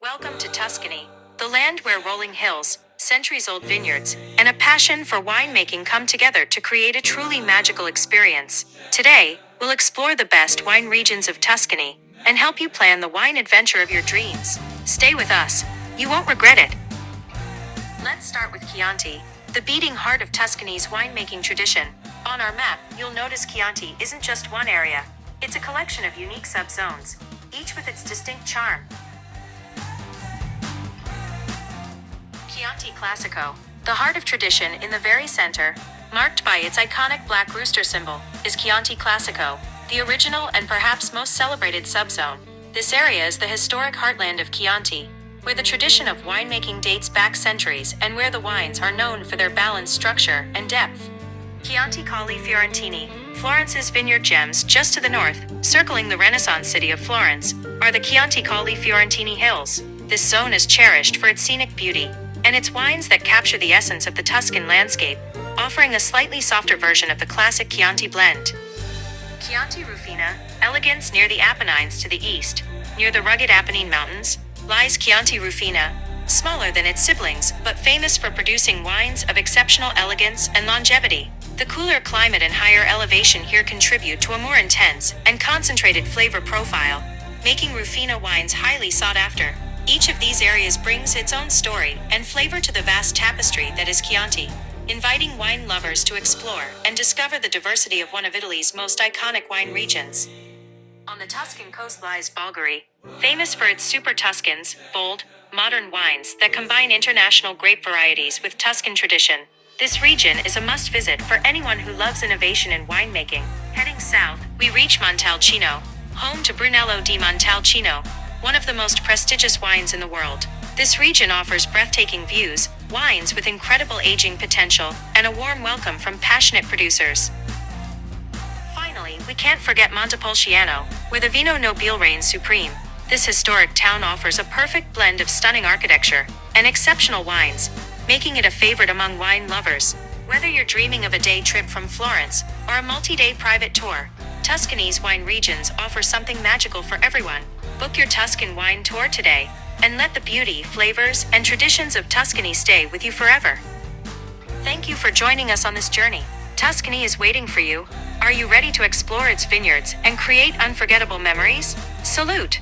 Welcome to Tuscany, the land where rolling hills, centuries-old vineyards, and a passion for winemaking come together to create a truly magical experience. Today, we'll explore the best wine regions of Tuscany and help you plan the wine adventure of your dreams. Stay with us, you won't regret it. Let's start with Chianti, the beating heart of Tuscany's winemaking tradition. On our map, you'll notice Chianti isn't just one area. It's a collection of unique subzones, each with its distinct charm. Chianti Classico, the heart of tradition in the very center, marked by its iconic black rooster symbol, is Chianti Classico, the original and perhaps most celebrated subzone. This area is the historic heartland of Chianti, where the tradition of winemaking dates back centuries and where the wines are known for their balanced structure and depth. Chianti Colli Fiorentini, Florence's vineyard gems just to the north, circling the Renaissance city of Florence, are the Chianti Colli Fiorentini hills. This zone is cherished for its scenic beauty and its wines that capture the essence of the Tuscan landscape, offering a slightly softer version of the classic Chianti blend. Chianti Rufina, elegance near the Apennines to the east, near the rugged Apennine Mountains, lies Chianti Rufina, smaller than its siblings, but famous for producing wines of exceptional elegance and longevity. The cooler climate and higher elevation here contribute to a more intense and concentrated flavor profile, making Rufina wines highly sought after. Each of these areas brings its own story and flavor to the vast tapestry that is Chianti, inviting wine lovers to explore and discover the diversity of one of Italy's most iconic wine regions. On the Tuscan coast lies Bolgheri, famous for its Super Tuscans, bold, modern wines that combine international grape varieties with Tuscan tradition. This region is a must-visit for anyone who loves innovation in winemaking. Heading south, we reach Montepulciano, home to Brunello di Montalcino, one of the most prestigious wines in the world. This region offers breathtaking views, wines with incredible aging potential, and a warm welcome from passionate producers. Finally, we can't forget Montepulciano, where the Vino Nobile reigns supreme. This historic town offers a perfect blend of stunning architecture and exceptional wines, making it a favorite among wine lovers. Whether you're dreaming of a day trip from Florence or a multi-day private tour, Tuscany's wine regions offer something magical for everyone. Book your Tuscan wine tour today, and let the beauty, flavors, and traditions of Tuscany stay with you forever. Thank you for joining us on this journey. Tuscany is waiting for you. Are you ready to explore its vineyards and create unforgettable memories? Salute!